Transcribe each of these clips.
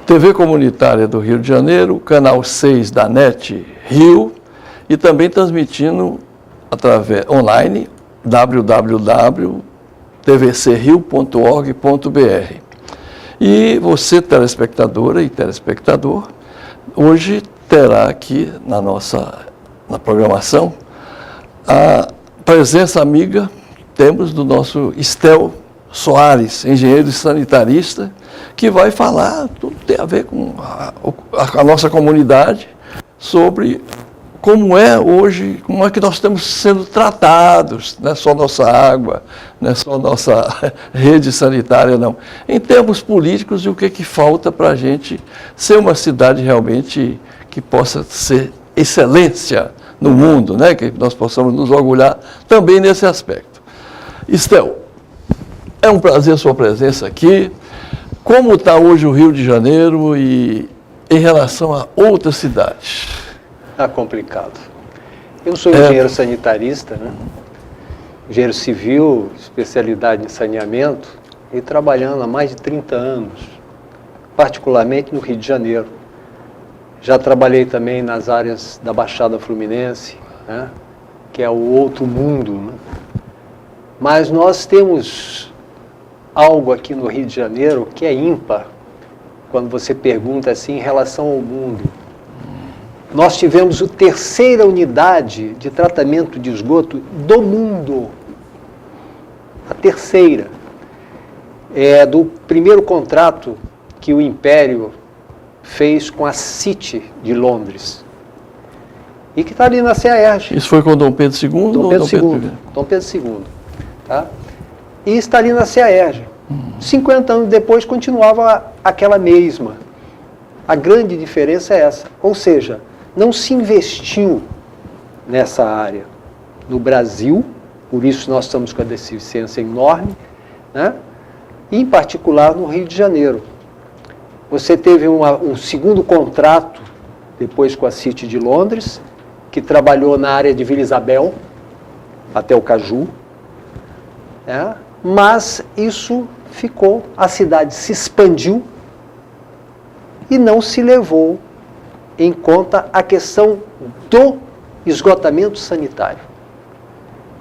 TV Comunitária do Rio de Janeiro, canal 6 da NET Rio, e também transmitindo através online www.tvcrio.org.br. E você, telespectadora e telespectador, hoje terá aqui na programação a presença amiga, temos do nosso Estel Soares, engenheiro sanitarista, que vai falar, tudo tem a ver com a nossa comunidade, sobre como é hoje, como é que nós estamos sendo tratados, não é só nossa água, não é só nossa rede sanitária, não. Em termos políticos, e o que falta para a gente ser uma cidade realmente que possa ser excelência no mundo, né? Que nós possamos nos orgulhar também nesse aspecto. Estel, é um prazer a sua presença aqui. Como está hoje o Rio de Janeiro e em relação a outras cidades? Está complicado. Eu sou engenheiro sanitarista, né? Engenheiro civil, especialidade em saneamento, e trabalhando há mais de 30 anos, particularmente no Rio de Janeiro. Já trabalhei também nas áreas da Baixada Fluminense, né? Que é o outro mundo, né? Mas nós temos algo aqui no Rio de Janeiro que é ímpar, quando você pergunta assim em relação ao mundo. Nós tivemos a terceira unidade de tratamento de esgoto do mundo. A terceira. É do primeiro contrato que o Império fez com a City de Londres. E que está ali na CEAERJ. Isso foi com Dom Pedro II? Dom Pedro II. Dom Pedro II. Tá? E está ali na CEAERJ. 50 anos depois continuava aquela mesma. A grande diferença é essa. Ou seja, não se investiu nessa área no Brasil, por isso nós estamos com a deficiência enorme, né? E em particular no Rio de Janeiro. Você teve um segundo contrato, depois com a City de Londres, que trabalhou na área de Vila Isabel, até o Caju, né? Mas isso ficou, a cidade se expandiu e não se levou em conta a questão do esgotamento sanitário.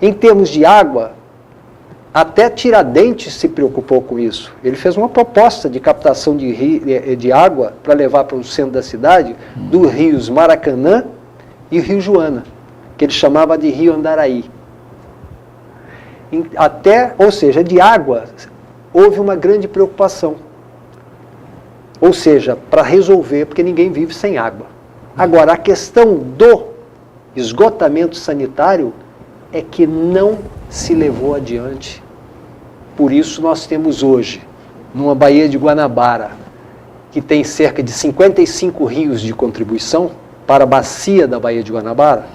Em termos de água, até Tiradentes se preocupou com isso. Ele fez uma proposta de captação de água para levar para o centro da cidade, dos rios Maracanã e Rio Joana, que ele chamava de Rio Andaraí. Ou seja, de água, houve uma grande preocupação. Ou seja, para resolver, porque ninguém vive sem água. Agora, a questão do esgotamento sanitário é que não se levou adiante. Por isso nós temos hoje, numa Baía de Guanabara, que tem cerca de 55 rios de contribuição para a bacia da Baía de Guanabara,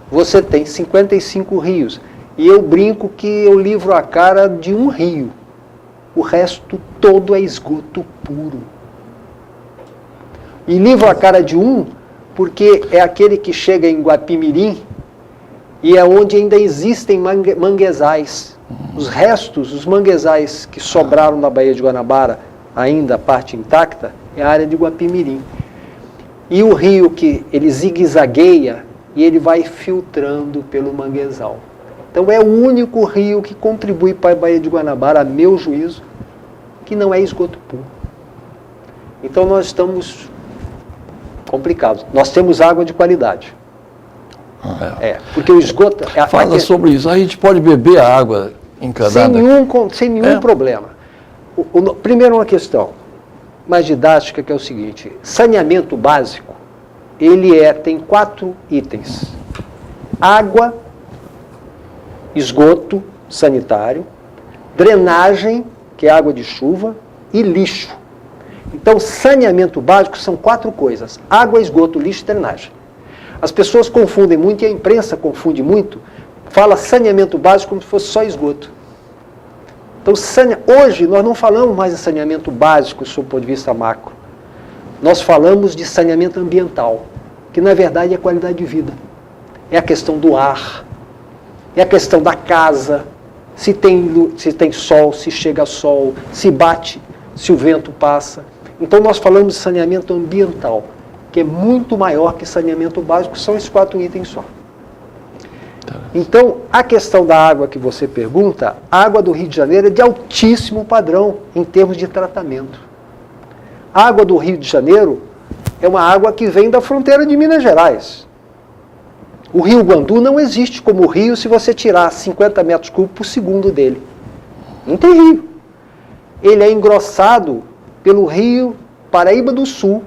você tem 55 rios. E eu brinco que eu livro a cara de um rio. O resto todo é esgoto puro. E livro a cara de um, porque é aquele que chega em Guapimirim e é onde ainda existem manguezais. Os restos, os manguezais que sobraram da Baía de Guanabara, ainda a parte intacta, é a área de Guapimirim. E o rio que ele zigue-zagueia e ele vai filtrando pelo manguezal. Então é o único rio que contribui para a Baía de Guanabara, a meu juízo, que não é esgoto puro. Então nós estamos complicados. Nós temos água de qualidade. Porque o esgoto... Fala sobre isso. A gente pode beber a água encanada? Sem nenhum problema. Primeiro uma questão mais didática, que é o seguinte. Saneamento básico, ele tem 4 itens. Água, esgoto sanitário, drenagem, que é água de chuva, e lixo. Então, saneamento básico são 4 coisas: água, esgoto, lixo e drenagem. As pessoas confundem muito, e a imprensa confunde muito, fala saneamento básico como se fosse só esgoto. Então, hoje nós não falamos mais de saneamento básico sob o ponto de vista macro. Nós falamos de saneamento ambiental, que na verdade é qualidade de vida. É a questão do ar, é a questão da casa, se tem sol, se chega sol, se bate, se o vento passa. Então nós falamos de saneamento ambiental, que é muito maior que saneamento básico, são esses 4 itens só. Então, a questão da água que você pergunta, a água do Rio de Janeiro é de altíssimo padrão em termos de tratamento. A água do Rio de Janeiro é uma água que vem da fronteira de Minas Gerais. O Rio Guandu não existe como rio se você tirar 50 metros cúbicos por segundo dele. Não tem rio. Ele é engrossado pelo rio Paraíba do Sul,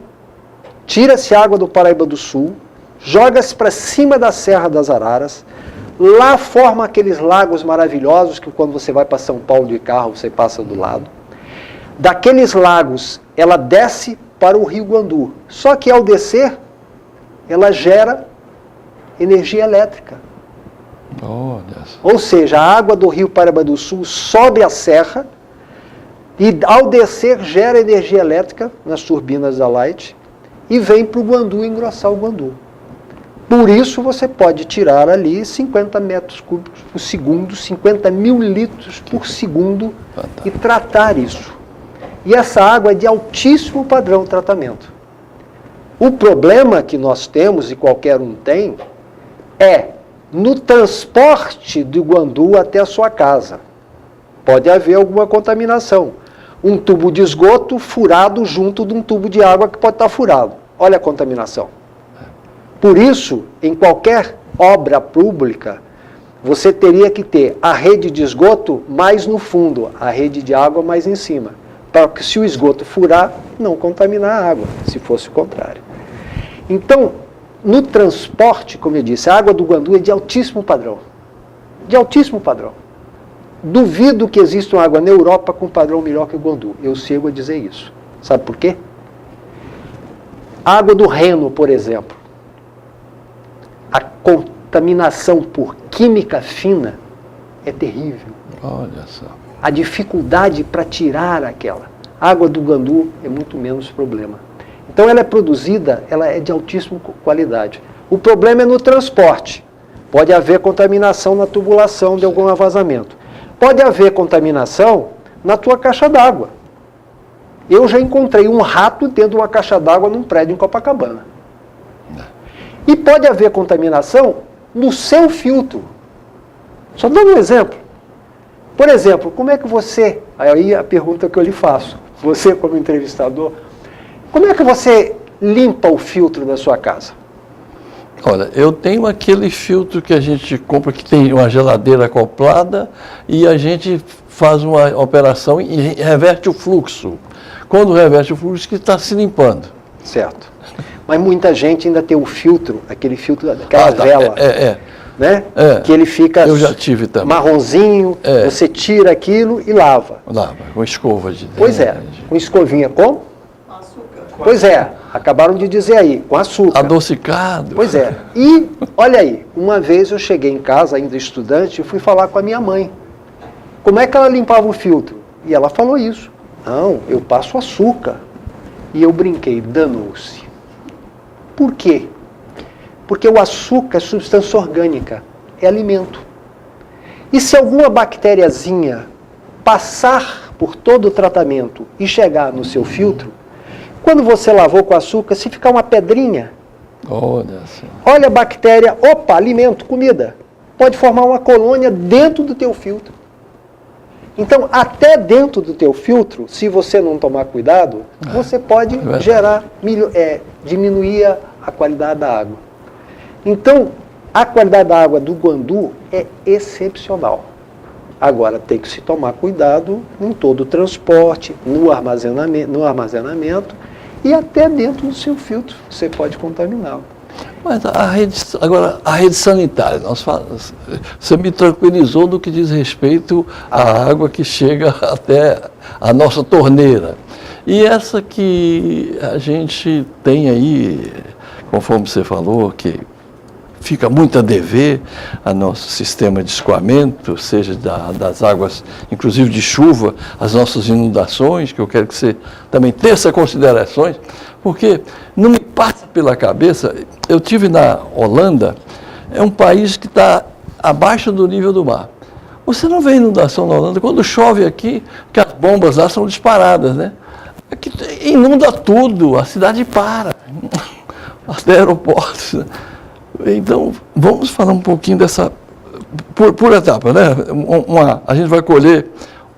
tira-se água do Paraíba do Sul, joga-se para cima da Serra das Araras, lá forma aqueles lagos maravilhosos que quando você vai para São Paulo de carro, você passa do lado. Daqueles lagos, ela desce para o Rio Guandu. Só que ao descer, ela gera energia elétrica. Ou seja, a água do Rio Paraíba do Sul sobe a serra e ao descer gera energia elétrica nas turbinas da Light e vem para o Guandu engrossar o Guandu. Por isso você pode tirar ali 50 metros cúbicos por segundo, 50 mil litros por segundo e tratar isso. E essa água é de altíssimo padrão de tratamento. O problema que nós temos, e qualquer um tem, é no transporte do Guandu até a sua casa. Pode haver alguma contaminação. Um tubo de esgoto furado junto de um tubo de água que pode estar furado. Olha a contaminação. Por isso, em qualquer obra pública, você teria que ter a rede de esgoto mais no fundo, a rede de água mais em cima, para que se o esgoto furar, não contaminar a água, se fosse o contrário. Então, no transporte, como eu disse, a água do Guandu é de altíssimo padrão. De altíssimo padrão. Duvido que exista uma água na Europa com padrão melhor que o Guandu. Eu chego a dizer isso. Sabe por quê? A água do Reno, por exemplo. A contaminação por química fina é terrível. Olha só. A dificuldade para tirar aquela. A água do Guandu é muito menos problema. Então ela é produzida, ela é de altíssima qualidade. O problema é no transporte. Pode haver contaminação na tubulação de algum vazamento. Pode haver contaminação na tua caixa d'água. Eu já encontrei um rato dentro de uma caixa d'água num prédio em Copacabana. E pode haver contaminação no seu filtro. Só dando um exemplo. Por exemplo, como é que você... Aí a pergunta que eu lhe faço. Você como entrevistador, como é que você limpa o filtro da sua casa? Olha, eu tenho aquele filtro que a gente compra, que tem uma geladeira acoplada, e a gente faz uma operação e reverte o fluxo. Quando reverte o fluxo, que está se limpando. Certo. Mas muita gente ainda tem o filtro, aquele filtro daquela vela, né? Que ele fica eu já tive também. Marronzinho, você tira aquilo e lava. Lava, com escova de dente. Pois é, com escovinha como? Açúcar. Pois é, acabaram de dizer aí, com açúcar. Adocicado. Pois é. E, olha aí, uma vez eu cheguei em casa, ainda estudante, e fui falar com a minha mãe. Como é que ela limpava o filtro? E ela falou isso. Não, eu passo açúcar. E eu brinquei, danou-se. Por quê? Porque o açúcar é substância orgânica, é alimento. E se alguma bactériazinha passar por todo o tratamento e chegar no seu filtro, quando você lavou com açúcar, se ficar uma pedrinha, olha a bactéria, opa, alimento, comida, pode formar uma colônia dentro do teu filtro. Então, até dentro do teu filtro, se você não tomar cuidado, você pode diminuir a qualidade da água. Então, a qualidade da água do Guandu é excepcional. Agora, tem que se tomar cuidado em todo o transporte, no armazenamento e até dentro do seu filtro, você pode contaminá-lo. Mas a rede sanitária, você me tranquilizou no que diz respeito à água que chega até a nossa torneira. E essa que a gente tem aí, conforme você falou, que fica muito a dever a nosso sistema de escoamento, seja das águas, inclusive de chuva, as nossas inundações, que eu quero que você também tenha essas considerações, porque não me passa pela cabeça, eu tive na Holanda, é um país que está abaixo do nível do mar. Você não vê inundação na Holanda, quando chove aqui, que as bombas lá são disparadas, né? é que inunda tudo, a cidade para, até aeroportos. Então, vamos falar um pouquinho dessa, por etapa, né? A gente vai colher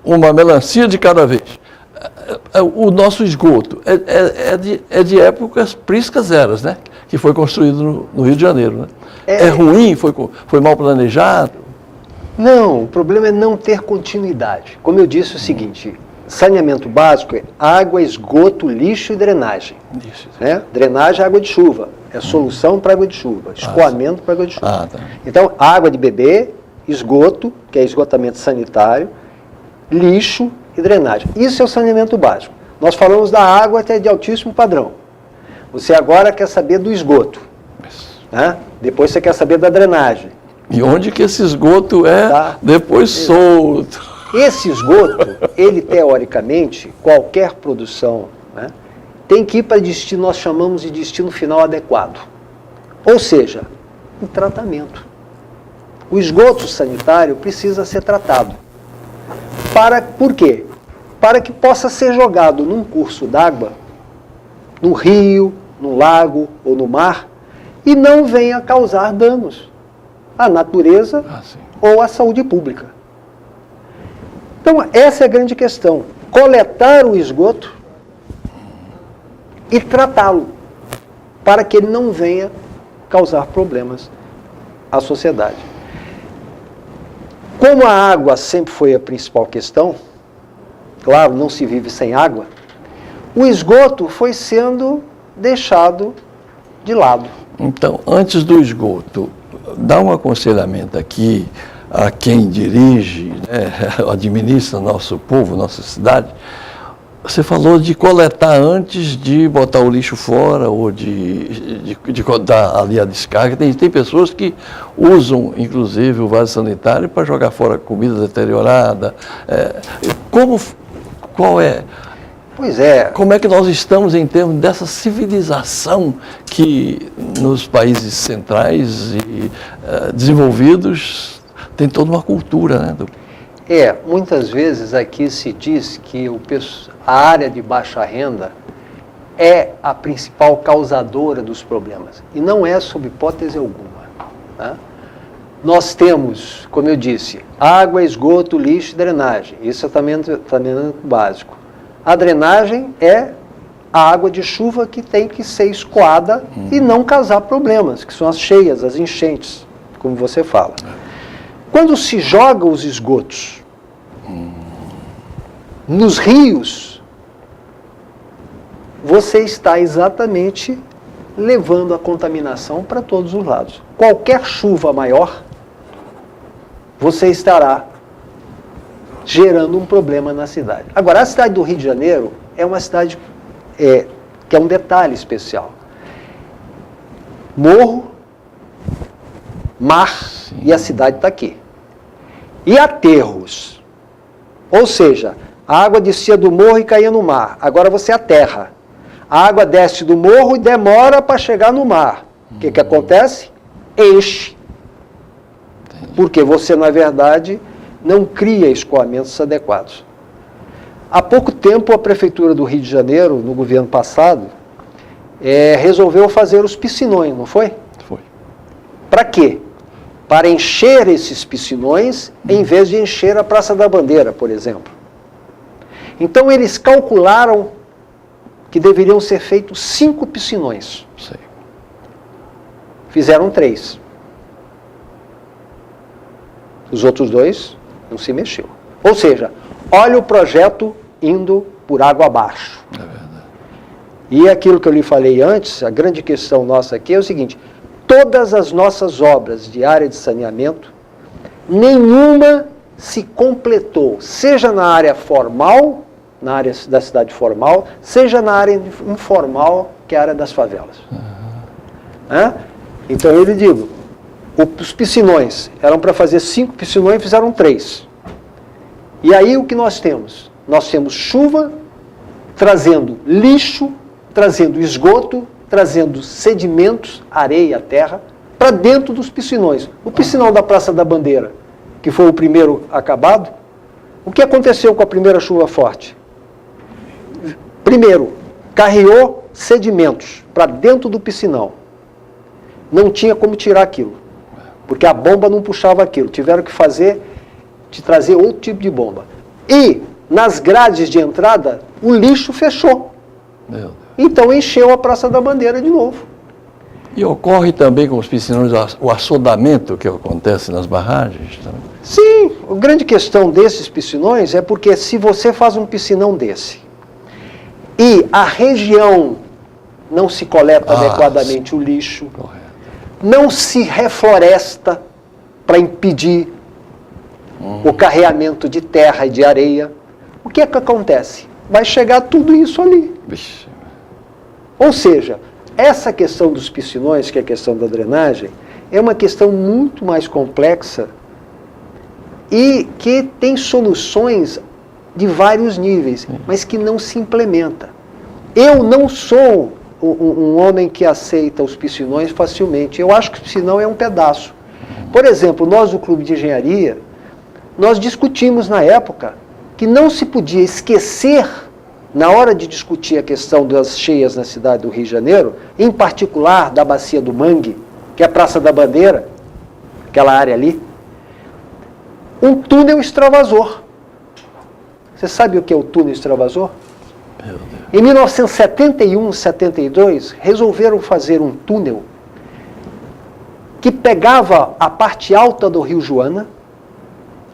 uma melancia de cada vez. O nosso esgoto é de épocas priscas eras, né? Que foi construído no Rio de Janeiro. Né? É ruim? Foi mal planejado? Não, o problema é não ter continuidade. Como eu disse, é o seguinte, saneamento básico é água, esgoto, lixo e drenagem. Isso. Né? Drenagem é água de chuva, é solução para água de chuva, escoamento para água de chuva. Tá. Então, água de beber, esgoto, que é esgotamento sanitário, lixo e drenagem. Isso é o saneamento básico. Nós falamos da água até de altíssimo padrão. Você agora quer saber do esgoto. Né? Depois você quer saber da drenagem. E onde que esse esgoto é depois solto? Esse esgoto, ele teoricamente, qualquer produção, né, tem que ir para destino, nós chamamos de destino final adequado. Ou seja, um tratamento. O esgoto sanitário precisa ser tratado. Por quê? Para que possa ser jogado num curso d'água, no rio, no lago ou no mar, e não venha causar danos à natureza ou à saúde pública. Então, essa é a grande questão. Coletar o esgoto e tratá-lo, para que ele não venha causar problemas à sociedade. Como a água sempre foi a principal questão, claro, não se vive sem água, o esgoto foi sendo deixado de lado. Então, antes do esgoto, dá um aconselhamento aqui a quem dirige, né, administra nosso povo, nossa cidade. Você falou de coletar antes de botar o lixo fora ou de dar ali a descarga. Tem pessoas que usam, inclusive, o vaso sanitário para jogar fora comida deteriorada. Qual é? Pois é. Como é que nós estamos em termos dessa civilização que nos países centrais e desenvolvidos tem toda uma cultura, né? Muitas vezes aqui se diz que a área de baixa renda é a principal causadora dos problemas. E não é sob hipótese alguma. Né? Nós temos, como eu disse, água, esgoto, lixo e drenagem. Isso é saneamento básico. A drenagem é a água de chuva que tem que ser escoada e não causar problemas, que são as cheias, as enchentes, como você fala. Quando se joga os esgotos nos rios, você está exatamente levando a contaminação para todos os lados. Qualquer chuva maior, você estará gerando um problema na cidade. Agora, a cidade do Rio de Janeiro é uma cidade que é um detalhe especial. Morro, mar, e a cidade está aqui. E aterros, ou seja, a água descia do morro e caía no mar. Agora você aterra. A água desce do morro e demora para chegar no mar. O que acontece? Enche. Porque você, na verdade, não cria escoamentos adequados. Há pouco tempo, a Prefeitura do Rio de Janeiro, no governo passado, resolveu fazer os piscinões, não foi? Foi. Para quê? Para encher esses piscinões, em vez de encher a Praça da Bandeira, por exemplo. Então, eles calcularam que deveriam ser feitos 5 piscinões. Sei. Fizeram 3. Os outros 2 não se mexeu. Ou seja, olha o projeto indo por água abaixo. É verdade. E aquilo que eu lhe falei antes, a grande questão nossa aqui é o seguinte: todas as nossas obras de área de saneamento, nenhuma se completou, seja na área formal, na área da cidade formal, seja na área informal, que é a área das favelas. Então eu lhe digo, os piscinões eram para fazer 5 piscinões, fizeram 3. E aí o que nós temos? Nós temos chuva trazendo lixo, trazendo esgoto, trazendo sedimentos, areia, terra, para dentro dos piscinões. O piscinão da Praça da Bandeira, que foi o primeiro acabado, o que aconteceu com a primeira chuva forte? Primeiro, carreou sedimentos para dentro do piscinão. Não tinha como tirar aquilo, porque a bomba não puxava aquilo. Tiveram que trazer outro tipo de bomba. E, nas grades de entrada, o lixo fechou. Meu Deus. Então encheu a Praça da Bandeira de novo. E ocorre também com os piscinões o assodamento que acontece nas barragens também? Sim, a grande questão desses piscinões é porque se você faz um piscinão desse e a região não se coleta adequadamente o lixo, Correto. não se refloresta para impedir o carreamento de terra e de areia, o que é que acontece? Vai chegar tudo isso ali. Vixe. Ou seja, essa questão dos piscinões, que é a questão da drenagem, é uma questão muito mais complexa e que tem soluções de vários níveis, mas que não se implementa. Eu não sou um homem que aceita os piscinões facilmente. Eu acho que o piscinão é um pedaço. Por exemplo, nós do Clube de Engenharia, nós discutimos na época que não se podia esquecer, na hora de discutir a questão das cheias na cidade do Rio de Janeiro, em particular da Bacia do Mangue, que é a Praça da Bandeira, aquela área ali, um túnel extravasor. Você sabe o que é o túnel extravasor? Meu Deus. Em 1971, 72, resolveram fazer um túnel que pegava a parte alta do Rio Joana,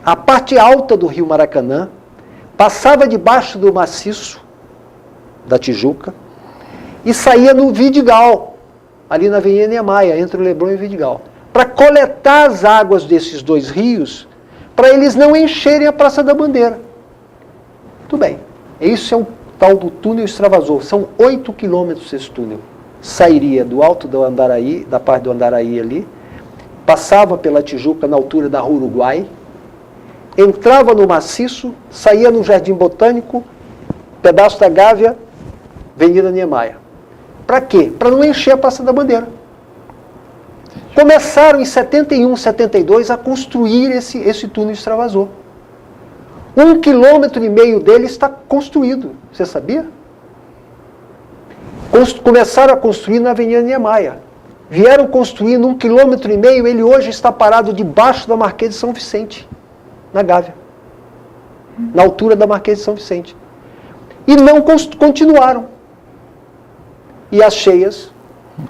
a parte alta do Rio Maracanã, passava debaixo do maciço da Tijuca e saía no Vidigal, ali na Avenida Niemeyer, entre o Leblon e o Vidigal, para coletar as águas desses dois rios, para eles não encherem a Praça da Bandeira. Tudo bem, isso é o tal do túnel extravasor, são 8 quilômetros esse túnel. Sairia do alto do Andaraí, da parte do Andaraí ali, passava pela Tijuca na altura da Rua Uruguai, entrava no maciço, saía no Jardim Botânico, pedaço da Gávea, Avenida Niemeyer. Para quê? Para não encher a Praça da Bandeira. Começaram em 71, 72 a construir esse túnel extravasor. 1,5 km dele está construído. Você sabia? Começaram a construir na Avenida Niemeyer. Vieram construindo 1,5 km, ele hoje está parado debaixo da Marquês de São Vicente, na Gávea, na altura da Marquês de São Vicente. E não continuaram. E as cheias,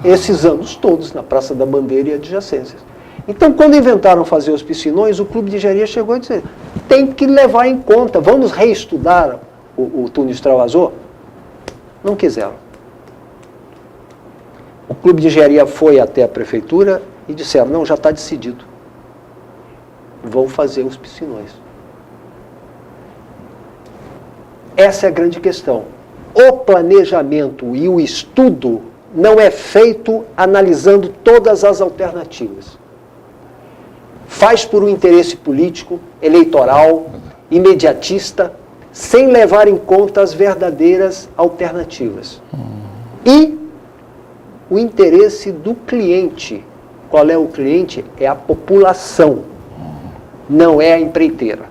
esses anos todos, na Praça da Bandeira e adjacências. Então, quando inventaram fazer os piscinões, o Clube de Engenharia chegou a dizer, tem que levar em conta, vamos reestudar o túnel extravasor? Não quiseram. O Clube de Engenharia foi até a prefeitura e disseram, não, já está decidido. Vão fazer os piscinões. Essa é a grande questão. O planejamento e o estudo não é feito analisando todas as alternativas. Faz por um interesse político, eleitoral, imediatista, sem levar em conta as verdadeiras alternativas. E o interesse do cliente. Qual é o cliente? É a população. Não é a empreiteira.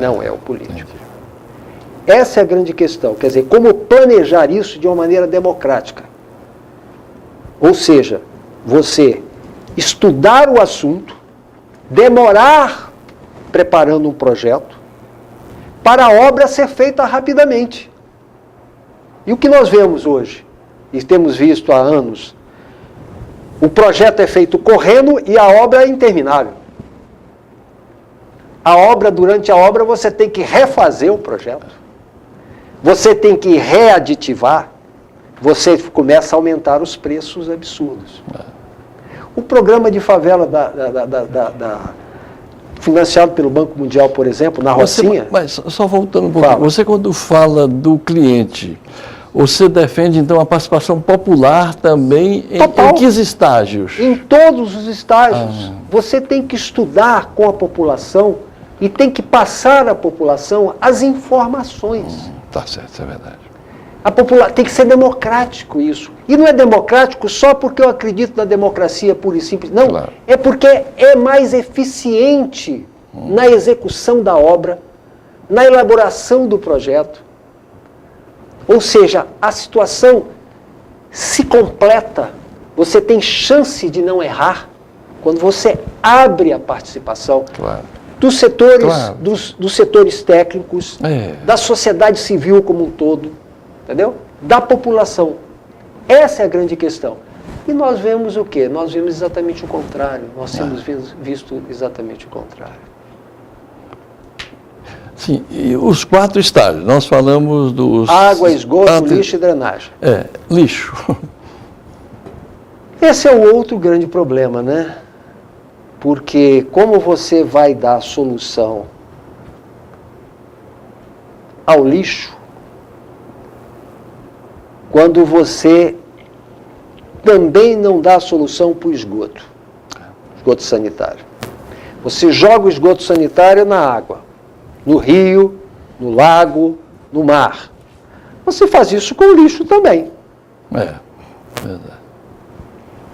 Não é o político. Essa é a grande questão. Quer dizer, como planejar isso de uma maneira democrática. Ou seja, você estudar o assunto, demorar preparando um projeto, para a obra ser feita rapidamente. E o que nós vemos hoje, e temos visto há anos, o projeto é feito correndo e a obra é interminável. Durante a obra, você tem que refazer o projeto. Você tem que readitivar. Você começa a aumentar os preços absurdos. O programa de favela financiado pelo Banco Mundial, por exemplo, na Rocinha... Mas só voltando um pouquinho, você quando fala do cliente, você defende então a participação popular também em que estágios? Em todos os estágios. Você tem que estudar com a população e tem que passar à população as informações. Tá certo, isso é verdade. Tem que ser democrático isso. E não é democrático só porque eu acredito na democracia pura e simples. Não, claro. É porque é mais eficiente na execução da obra, na elaboração do projeto. Ou seja, a situação se completa, você tem chance de não errar quando você abre a participação dos setores, dos setores técnicos, da sociedade civil como um todo, entendeu? Da população. Essa é a grande questão. E nós vemos o quê? Nós vemos exatamente o contrário. Nós temos visto exatamente o contrário. Sim, e os 4 estágios, nós falamos dos... Água, esgoto, lixo e drenagem. Lixo. Esse é o outro grande problema, né? Porque como você vai dar solução ao lixo quando você também não dá solução para o esgoto sanitário? Você joga o esgoto sanitário na água, no rio, no lago, no mar. Você faz isso com o lixo também. Verdade.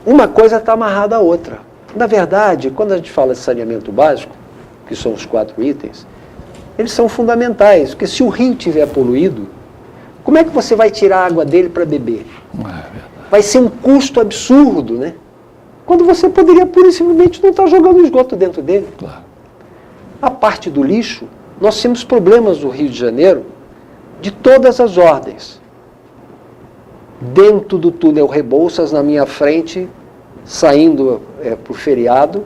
Uma coisa está amarrada à outra. Na verdade, quando a gente fala de saneamento básico, que são os 4 itens, eles são fundamentais, porque se o rio estiver poluído, como é que você vai tirar a água dele para beber? Vai ser um custo absurdo, né? Quando você poderia pura e simplesmente não estar jogando esgoto dentro dele. A parte do lixo, nós temos problemas no Rio de Janeiro de todas as ordens. Dentro do túnel Rebouças, na minha frente, saindo para o feriado,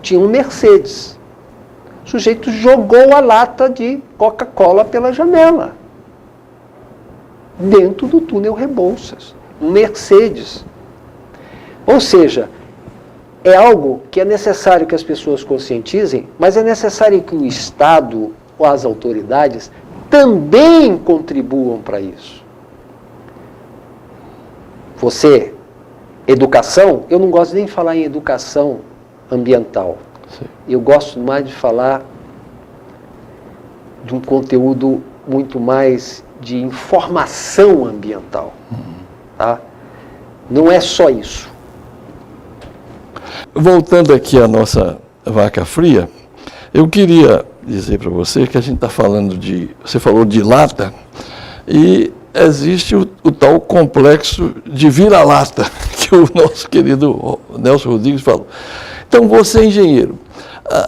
tinha um Mercedes. O sujeito jogou a lata de Coca-Cola pela janela. Dentro do túnel Rebouças. Um Mercedes. Ou seja, é algo que é necessário que as pessoas conscientizem, mas é necessário que o Estado ou as autoridades também contribuam para isso. Educação, eu não gosto nem de falar em educação ambiental. Sim. Eu gosto mais de falar de um conteúdo muito mais de informação ambiental. Tá? Não é só isso. Voltando aqui à nossa vaca fria, eu queria dizer para você que a gente está falando você falou de lata, e existe o tal complexo de vira-lata, que o nosso querido Nelson Rodrigues falou. Então, você é engenheiro.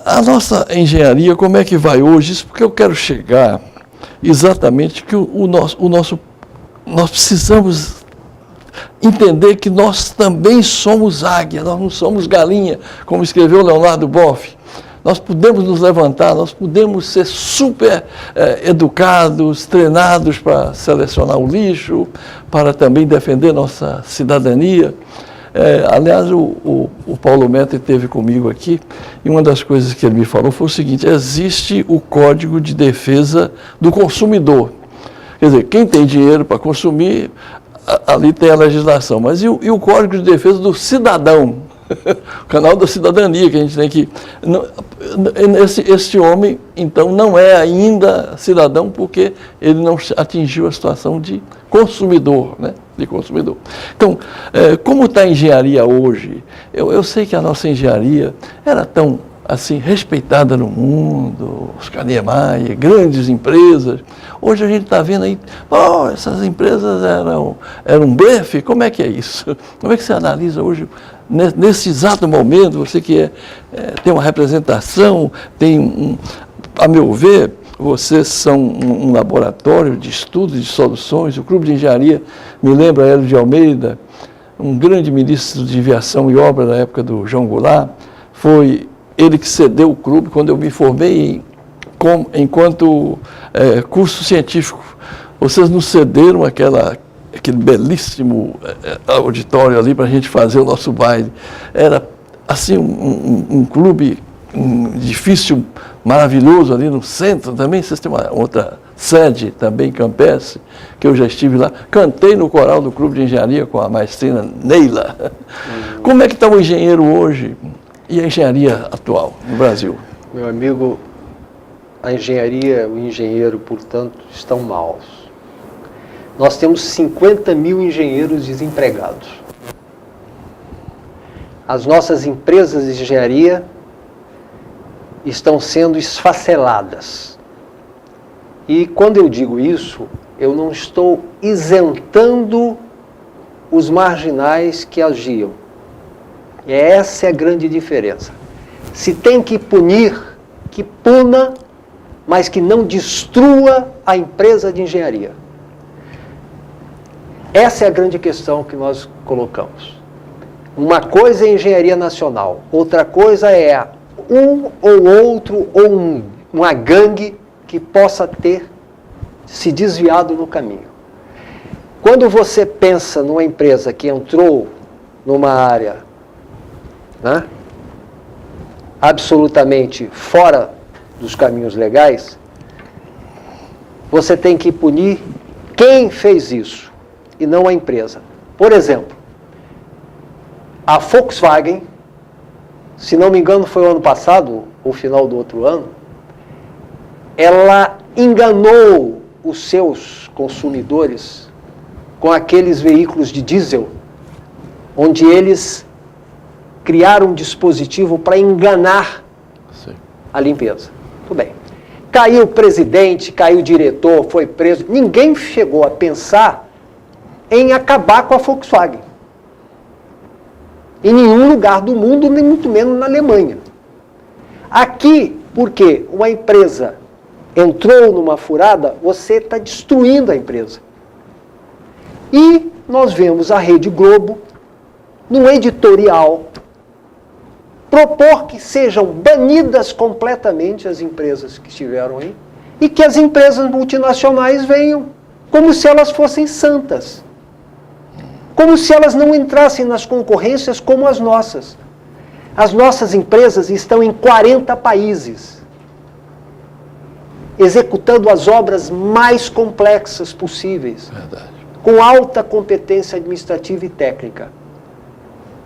A nossa engenharia, como é que vai hoje? Isso porque eu quero chegar exatamente que nós precisamos entender que nós também somos águia, nós não somos galinha, como escreveu Leonardo Boff. Nós podemos nos levantar, nós podemos ser super educados, treinados para selecionar o lixo, para também defender nossa cidadania. Aliás, o Paulo Metri esteve comigo aqui, e uma das coisas que ele me falou foi o seguinte: existe o Código de Defesa do Consumidor. Quer dizer, quem tem dinheiro para consumir, ali tem a legislação, mas e o Código de Defesa do Cidadão? O canal da cidadania que a gente tem que... Esse homem, então, não é ainda cidadão porque ele não atingiu a situação de consumidor, né? De consumidor. Então, como está a engenharia hoje? Eu sei que a nossa engenharia era tão assim respeitada no mundo, Oscar Niemeyer, grandes empresas. Hoje a gente está vendo aí, essas empresas eram blefe. Como é que é isso? Como é que você analisa hoje? Nesse exato momento, você que tem uma representação, a meu ver, vocês são um laboratório de estudos, de soluções. O Clube de Engenharia me lembra Hélio de Almeida, um grande ministro de aviação e obra da época do João Goulart. Foi ele que cedeu o clube quando eu me formei enquanto curso científico. Vocês nos cederam aquele belíssimo auditório ali para a gente fazer o nosso baile. Era, assim, um clube, um edifício maravilhoso ali no centro também. Vocês têm uma outra sede também, campestre, que eu já estive lá. Cantei no coral do Clube de Engenharia com a maestrina Neila. Como é que está o engenheiro hoje e a engenharia atual no Brasil? Meu amigo, a engenharia, o engenheiro, portanto, estão maus. Nós temos 50 mil engenheiros desempregados. As nossas empresas de engenharia estão sendo esfaceladas. E quando eu digo isso, eu não estou isentando os marginais que agiam. E essa é a grande diferença. Se tem que punir, que puna, mas que não destrua a empresa de engenharia. Essa é a grande questão que nós colocamos. Uma coisa é engenharia nacional, outra coisa é um ou outro, ou uma gangue que possa ter se desviado no caminho. Quando você pensa numa empresa que entrou numa área, né, absolutamente fora dos caminhos legais, você tem que punir quem fez isso e não a empresa. Por exemplo, a Volkswagen, se não me engano foi o ano passado, ou final do outro ano, ela enganou os seus consumidores com aqueles veículos de diesel, onde eles criaram um dispositivo para enganar a limpeza. Tudo bem. Caiu o presidente, caiu o diretor, foi preso. Ninguém chegou a pensar em acabar com a Volkswagen. Em nenhum lugar do mundo, nem muito menos na Alemanha. Aqui, porque uma empresa entrou numa furada, você está destruindo a empresa. E nós vemos a Rede Globo, num editorial, propor que sejam banidas completamente as empresas que estiveram aí e que as empresas multinacionais venham como se elas fossem santas. Como se elas não entrassem nas concorrências como as nossas. As nossas empresas estão em 40 países, executando as obras mais complexas possíveis, Verdade. com alta competência administrativa e técnica.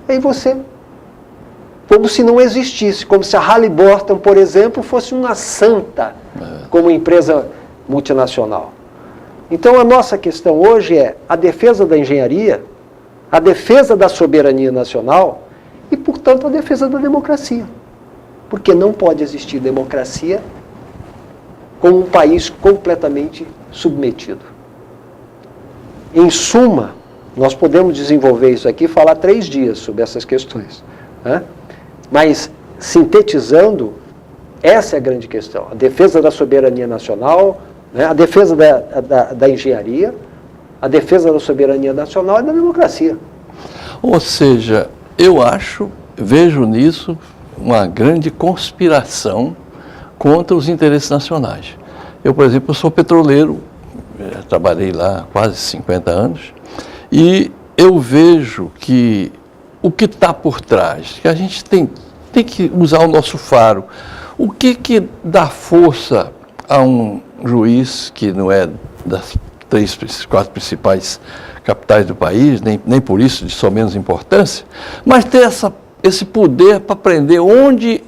Aí você, como se não existisse, como se a Halliburton, por exemplo, fosse uma santa como empresa multinacional. Então a nossa questão hoje é a defesa da engenharia, a defesa da soberania nacional e, portanto, a defesa da democracia. Porque não pode existir democracia com um país completamente submetido. Em suma, nós podemos desenvolver isso aqui e falar 3 dias sobre essas questões, né? Mas, sintetizando, essa é a grande questão. A defesa da soberania nacional, né? A defesa da engenharia, a defesa da soberania nacional e da democracia. Ou seja, eu vejo nisso uma grande conspiração contra os interesses nacionais. Eu, por exemplo, sou petroleiro, trabalhei lá há quase 50 anos, e eu vejo que o que está por trás, que a gente tem que usar o nosso faro. O que dá força a um juiz que não é das 4 principais capitais do país, nem por isso de só menos importância, mas ter esse poder para prender onde,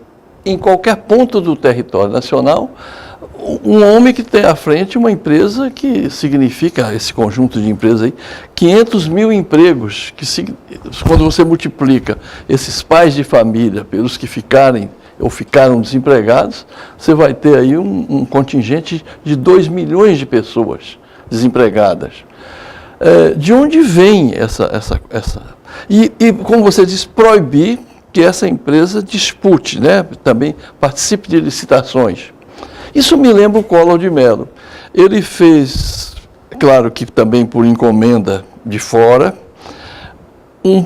em qualquer ponto do território nacional, um homem que tem à frente uma empresa que significa, esse conjunto de empresas aí, 500 mil empregos, quando você multiplica esses pais de família pelos que ficaram desempregados, você vai ter aí um contingente de 2 milhões de pessoas desempregadas. De onde vem essa... E, como você diz, proibir que essa empresa dispute, né? Também participe de licitações. Isso me lembra o Collor de Mello. Ele fez, claro que também por encomenda de fora, um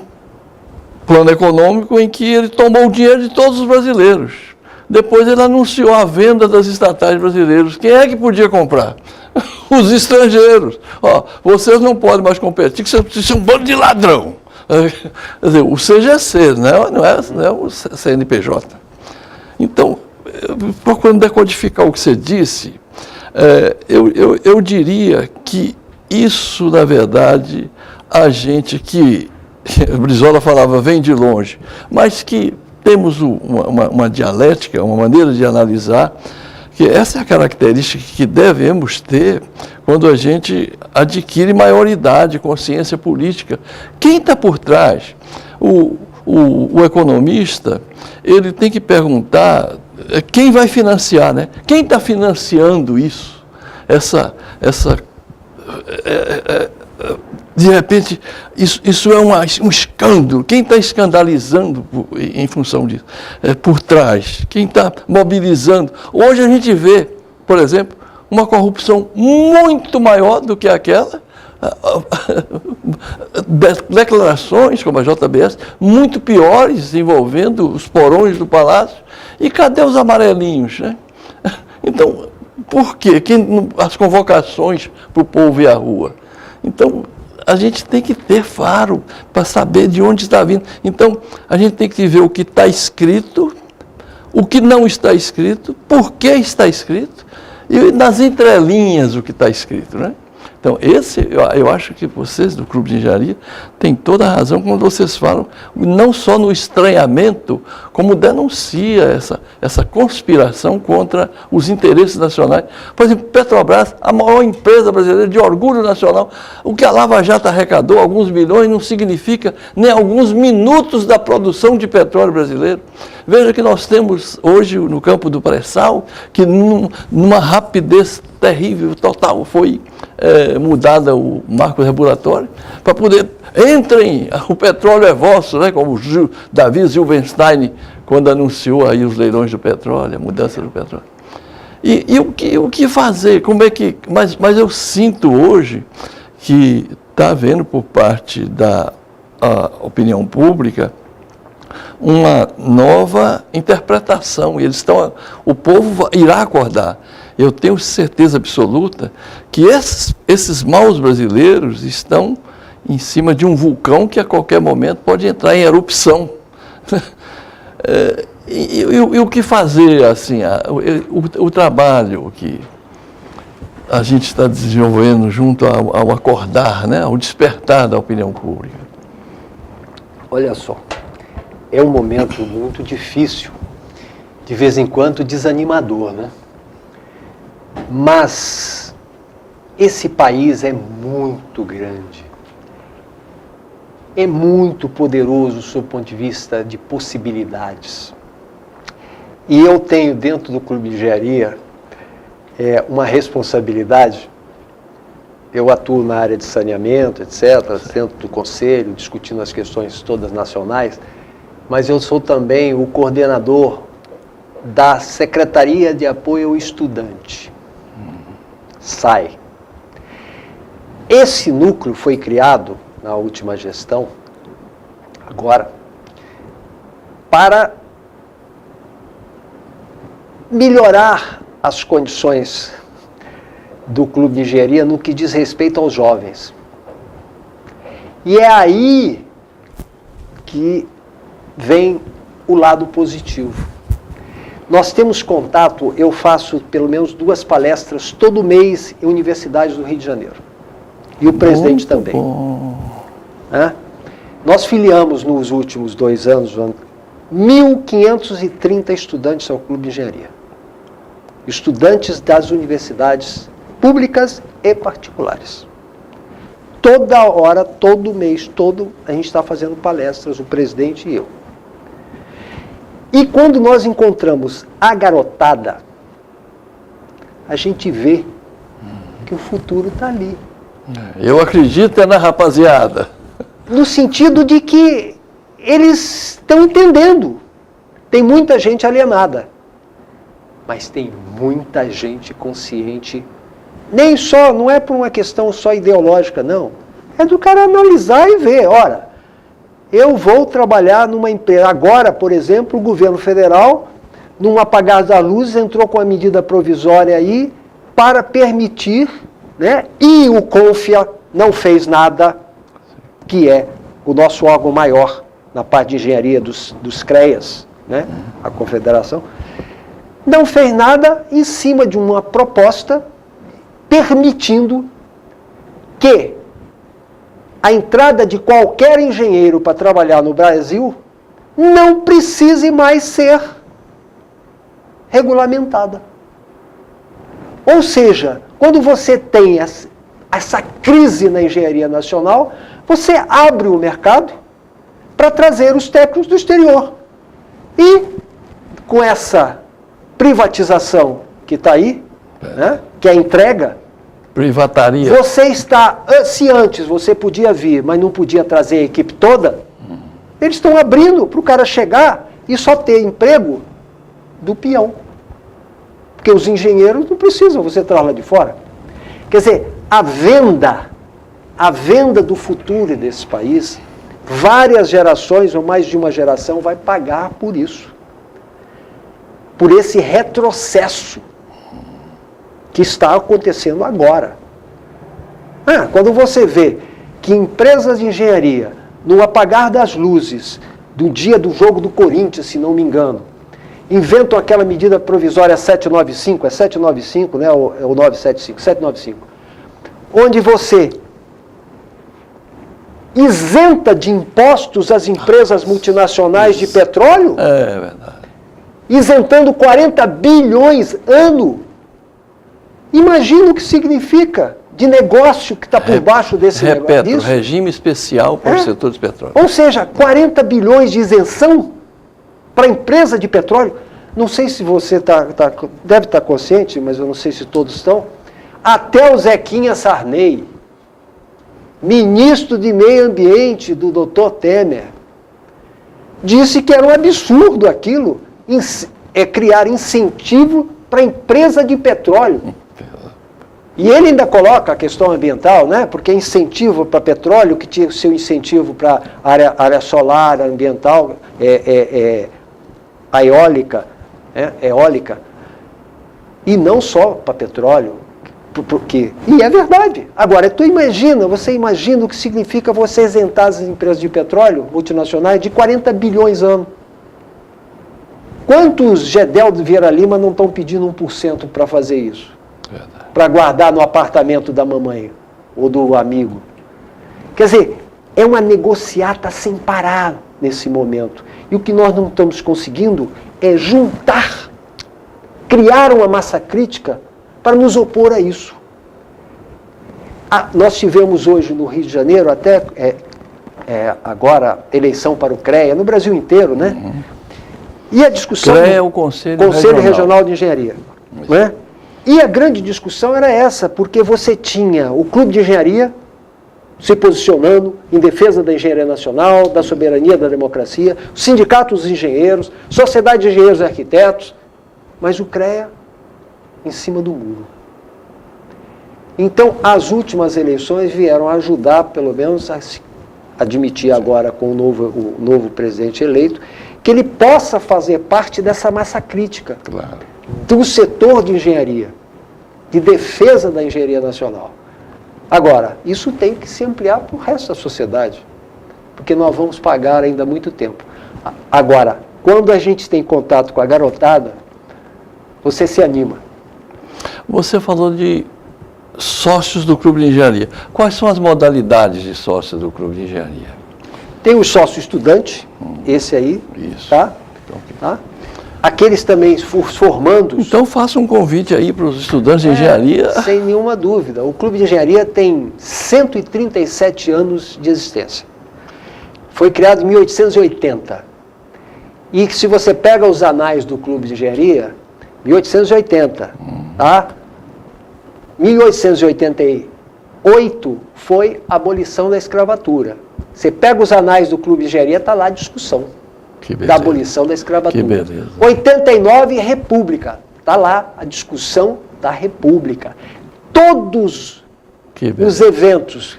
plano econômico em que ele tomou o dinheiro de todos os brasileiros. Depois ele anunciou a venda das estatais brasileiras. Quem é que podia comprar? Os estrangeiros. Vocês não podem mais competir, que vocês são um bando de ladrão. Quer dizer, o CGC, não é o CNPJ. Então, procurando decodificar o que você disse, eu diria que isso, na verdade, a gente que, Brizola falava, vem de longe, mas que temos uma dialética, uma maneira de analisar, que essa é a característica que devemos ter quando a gente adquire maioridade, consciência política. Quem está por trás? O economista, ele tem que perguntar quem vai financiar, né? Quem está financiando isso? Essa de repente, isso é um escândalo. Quem está escandalizando em função disso? Por trás. Quem está mobilizando? Hoje a gente vê, por exemplo, uma corrupção muito maior do que aquela, declarações como a JBS, muito piores, envolvendo os porões do Palácio. E cadê os amarelinhos, né? Então, por quê? As convocações para o povo ir à rua. Então, a gente tem que ter faro para saber de onde está vindo. Então, a gente tem que ver o que está escrito, o que não está escrito, por que está escrito, e nas entrelinhas o que está escrito, né? Então, eu acho que vocês do Clube de Engenharia têm toda a razão quando vocês falam, não só no estranhamento, como denuncia essa conspiração contra os interesses nacionais. Por exemplo, Petrobras, a maior empresa brasileira de orgulho nacional, o que a Lava Jato arrecadou, alguns milhões, não significa nem alguns minutos da produção de petróleo brasileiro. Veja que nós temos hoje no campo do pré-sal, que numa rapidez terrível, total, foi mudada o marco regulatório, para poder, entrem, o petróleo é vosso, né? Como Davi Zilberstein, quando anunciou aí os leilões do petróleo, a mudança do petróleo. E o que fazer? Como é que... Mas eu sinto hoje que está havendo por parte da opinião pública uma nova interpretação. O povo irá acordar. Eu tenho certeza absoluta que esses maus brasileiros estão em cima de um vulcão que a qualquer momento pode entrar em erupção. E o que fazer, assim, o trabalho que a gente está desenvolvendo junto ao acordar, né, ao despertar da opinião pública? Olha só, é um momento muito difícil, de vez em quando desanimador, né? Mas esse país é muito grande, é muito poderoso sob o ponto de vista de possibilidades. E eu tenho dentro do Clube de Engenharia uma responsabilidade. Eu atuo na área de saneamento, etc., dentro do conselho, discutindo as questões todas nacionais, mas eu sou também o coordenador da Secretaria de Apoio ao Estudante, SAE. Esse núcleo foi criado na última gestão, agora, para melhorar as condições do Clube de Engenharia no que diz respeito aos jovens. E é aí que vem o lado positivo. Nós temos contato, eu faço pelo menos 2 palestras todo mês em universidades do Rio de Janeiro. E o presidente também. Nós filiamos nos últimos 2 anos 1.530 estudantes ao Clube de Engenharia. Estudantes das universidades públicas e particulares. Toda hora, todo mês, a gente está fazendo palestras, o presidente e eu. E quando nós encontramos a garotada, a gente vê que o futuro está ali. Eu acredito na rapaziada. No sentido de que eles estão entendendo. Tem muita gente alienada, mas tem muita gente consciente. Nem só, não é por uma questão só ideológica, não. É do cara analisar e ver, ora, eu vou trabalhar numa empresa. Agora, por exemplo, o governo federal, num apagar das luzes, entrou com a medida provisória aí para permitir, né? E o CONFIA não fez nada, que é o nosso órgão maior na parte de engenharia dos CREAs, né? A confederação, não fez nada em cima de uma proposta permitindo que a entrada de qualquer engenheiro para trabalhar no Brasil não precise mais ser regulamentada. Ou seja, quando você tem essa crise na engenharia nacional, você abre o mercado para trazer os técnicos do exterior. E com essa privatização que está aí, né, que é a entrega, Privataria. Você está, se antes você podia vir, mas não podia trazer a equipe toda, eles estão abrindo para o cara chegar e só ter emprego do peão. Porque os engenheiros não precisam, você traz lá de fora. Quer dizer, a venda do futuro desse país, várias gerações ou mais de uma geração vai pagar por isso. Por esse retrocesso que está acontecendo agora. Quando você vê que empresas de engenharia, no apagar das luzes, do dia do jogo do Corinthians, se não me engano, inventam aquela medida provisória 795, é 795, né, ou 975, 795, onde você isenta de impostos as empresas multinacionais de petróleo, É verdade. isentando 40 bilhões ano. Imagina o que significa de negócio que está por baixo desse negócio. Disso. Regime especial para o setor de petróleo. Ou seja, 40 bilhões de isenção para a empresa de petróleo. Não sei se você deve estar consciente, mas eu não sei se todos estão. Até o Zequinha Sarney, ministro de Meio Ambiente do Dr. Temer, disse que era um absurdo aquilo, criar incentivo para a empresa de petróleo. E ele ainda coloca a questão ambiental, né? Porque incentivo para petróleo, que tinha o seu incentivo para área solar, ambiental, a eólica, e não só para petróleo. E é verdade. Agora, você imagina o que significa você isentar as empresas de petróleo multinacionais de 40 bilhões ano. Quantos Gedel de Vieira Lima não estão pedindo 1% para fazer isso? Para guardar no apartamento da mamãe ou do amigo. Quer dizer, é uma negociata sem parar nesse momento. E o que nós não estamos conseguindo é juntar, criar uma massa crítica para nos opor a isso. Nós tivemos hoje no Rio de Janeiro, até agora, eleição para o CREA, no Brasil inteiro, né? Uhum. E a discussão... CREA é o Conselho Regional de Engenharia. Não é? E a grande discussão era essa, porque você tinha o Clube de Engenharia se posicionando em defesa da engenharia nacional, da soberania da democracia, o Sindicato dos Engenheiros, Sociedade de Engenheiros e Arquitetos, mas o CREA em cima do muro. Então, as últimas eleições vieram ajudar, pelo menos, a se admitir agora com o novo presidente eleito, que ele possa fazer parte dessa massa crítica. Claro. Do setor de engenharia, de defesa da engenharia nacional. Agora, isso tem que se ampliar para o resto da sociedade, porque nós vamos pagar ainda muito tempo. Agora, quando a gente tem contato com a garotada, você se anima. Você falou de sócios do Clube de Engenharia. Quais são as modalidades de sócios do Clube de Engenharia? Tem o sócio estudante, esse aí, Isso. tá? Tá? Aqueles também formandos. Então faça um convite aí para os estudantes de engenharia. Sem nenhuma dúvida. O Clube de Engenharia tem 137 anos de existência. Foi criado em 1880. E se você pega os anais do Clube de Engenharia, 1880, tá? 1888 foi a abolição da escravatura. Você pega os anais do Clube de Engenharia, está lá a discussão da abolição da escravatura. Que beleza. 89, República. Está lá a discussão da República. Todos os eventos,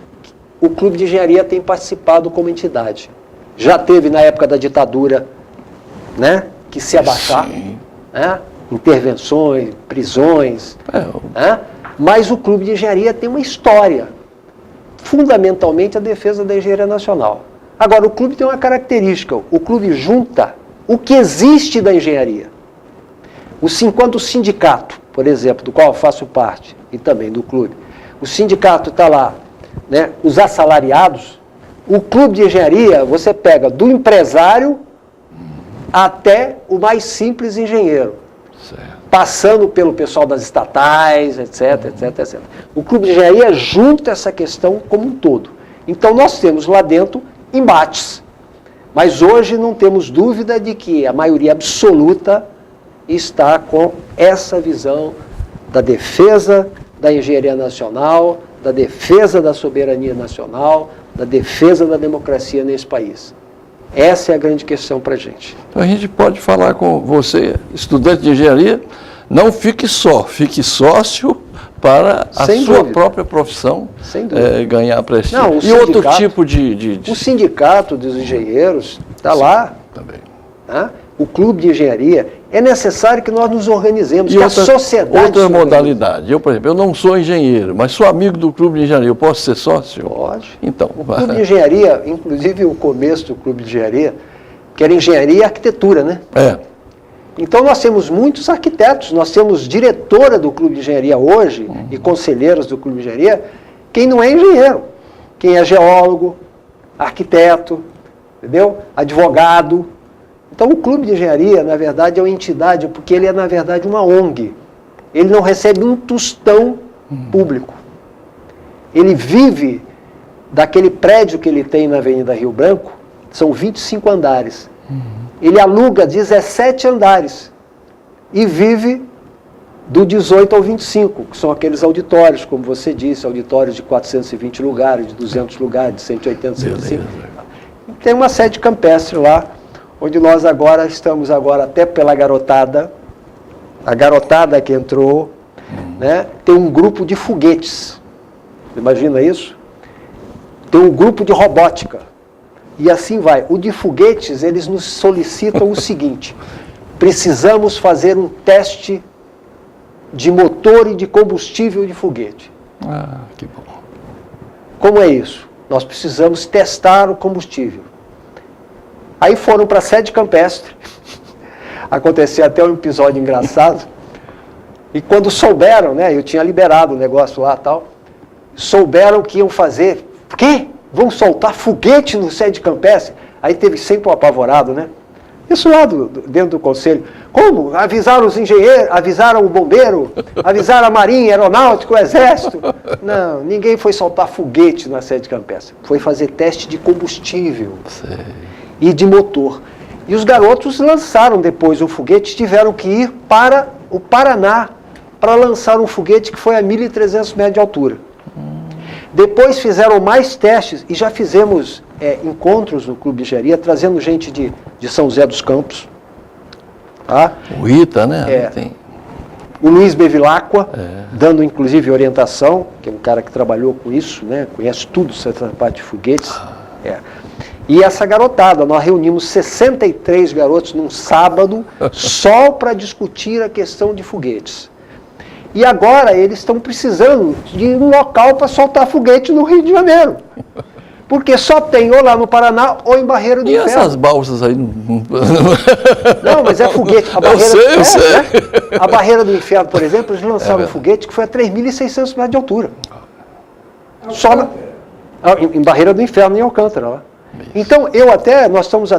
o Clube de Engenharia tem participado como entidade. Já teve na época da ditadura, né, que se abaixar, né, intervenções, prisões, né, mas o Clube de Engenharia tem uma história, fundamentalmente a defesa da engenharia nacional. Agora, o clube tem uma característica, o clube junta o que existe da engenharia. Enquanto o sindicato, por exemplo, do qual eu faço parte, e também do clube, o sindicato está lá, né, os assalariados, o clube de engenharia, você pega do empresário até o mais simples engenheiro, passando pelo pessoal das estatais, etc, etc, etc. O clube de engenharia junta essa questão como um todo. Então, nós temos lá dentro embates. Mas hoje não temos dúvida de que a maioria absoluta está com essa visão da defesa da engenharia nacional, da defesa da soberania nacional, da defesa da democracia nesse país. Essa é a grande questão para a gente. Então a gente pode falar com você, estudante de engenharia, não fique só, fique sócio para a Sem sua dúvida. própria profissão ganhar prestígio. Não, e outro tipo de... O sindicato dos engenheiros está lá. Também. Tá? O clube de engenharia. É necessário que nós nos organizemos, E que outra, a sociedade... outra se organize. modalidade. Eu, por exemplo, eu não sou engenheiro, mas sou amigo do clube de engenharia. Eu posso ser sócio? Pode. Então, O clube de engenharia, inclusive o começo do clube de engenharia, que era engenharia e arquitetura, né? É. Então nós temos muitos arquitetos, nós temos diretora do clube de engenharia hoje e conselheiros do clube de engenharia, quem não é engenheiro, quem é geólogo, arquiteto, entendeu? Advogado. Então o clube de engenharia, na verdade, é uma entidade, porque ele é, na verdade, uma ONG. Ele não recebe um tostão público. Ele vive daquele prédio que ele tem na Avenida Rio Branco, são 25 andares. Ele aluga 17 andares e vive do 18 ao 25, que são aqueles auditórios, como você disse, auditórios de 420 lugares, de 200 lugares, de 180, 105. Tem uma sede campestre lá, onde nós agora estamos até pela garotada, a garotada que entrou, né, tem um grupo de foguetes. Imagina isso? Tem um grupo de robótica. E assim vai. O de foguetes, eles nos solicitam o seguinte: precisamos fazer um teste de motor e de combustível de foguete. Ah, que bom. Como é isso? Nós precisamos testar o combustível. Aí foram para a sede campestre. Aconteceu até um episódio engraçado. E quando souberam, né, eu tinha liberado o negócio lá e tal, souberam que iam fazer... Quê? Vão soltar foguete no sede campestre? Aí teve sempre um apavorado, né? Isso lá dentro do conselho. Como? Avisaram os engenheiros, avisaram o bombeiro, avisaram a marinha, aeronáutica, o exército. Não, ninguém foi soltar foguete na sede campestre. Foi fazer teste de combustível e de motor. E os garotos lançaram depois o foguete, tiveram que ir para o Paraná para lançar um foguete que foi a 1.300 metros de altura. Depois fizeram mais testes e já fizemos encontros no Clube de Engenharia, trazendo gente de São José dos Campos. Tá? O ITA, né? Tem. O Luiz Bevilacqua, dando inclusive orientação, que é um cara que trabalhou com isso, né? Conhece tudo essa parte de foguetes. E essa garotada, nós reunimos 63 garotos num sábado, só para discutir a questão de foguetes. E agora eles estão precisando de um local para soltar foguete no Rio de Janeiro. Porque só tem ou lá no Paraná ou em Barreira do Inferno. E essas balsas aí? Não, mas é foguete. Eu sei. Né? A Barreira do Inferno, por exemplo, eles lançaram um foguete que foi a 3.600 metros de altura. Só em Barreira do Inferno, em Alcântara. Lá. Então, nós estamos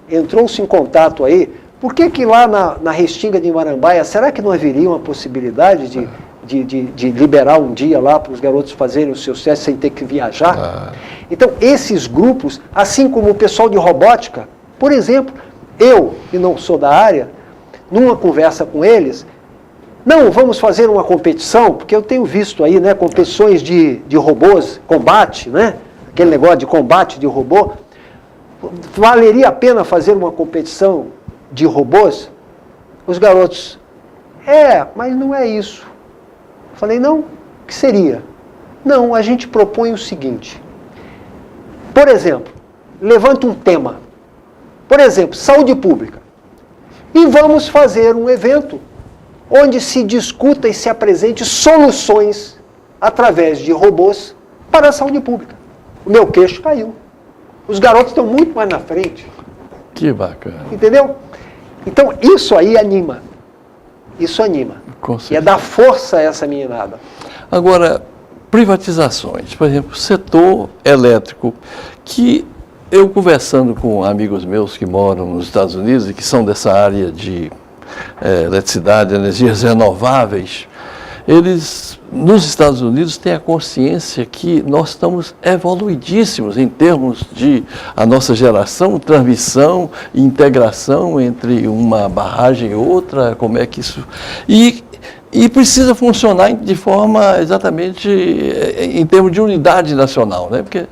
entrou-se em contato aí. Por que lá na Restinga de Marambaia, será que não haveria uma possibilidade de liberar um dia lá para os garotos fazerem os seus testes sem ter que viajar? Então, esses grupos, assim como o pessoal de robótica, por exemplo, eu, que não sou da área, numa conversa com eles, não, vamos fazer uma competição, porque eu tenho visto aí, né, competições de robôs, combate, né, aquele negócio de combate de robô, valeria a pena fazer uma competição de robôs? Os garotos, mas não é isso. Falei, não, o que seria? Não, a gente propõe o seguinte. Por exemplo, levanta um tema. Por exemplo, saúde pública. E vamos fazer um evento onde se discuta e se apresente soluções através de robôs para a saúde pública. O meu queixo caiu. Os garotos estão muito mais na frente. Que bacana. Entendeu? Então, isso aí anima. Isso anima. E é dar força a essa meninada. Agora, privatizações. Por exemplo, setor elétrico, que eu conversando com amigos meus que moram nos Estados Unidos e que são dessa área de eletricidade, energias renováveis, eles, nos Estados Unidos, têm a consciência que nós estamos evoluidíssimos em termos de a nossa geração, transmissão e integração entre uma barragem e outra, como é que isso... E E precisa funcionar de forma exatamente em termos de unidade nacional, né? Porque,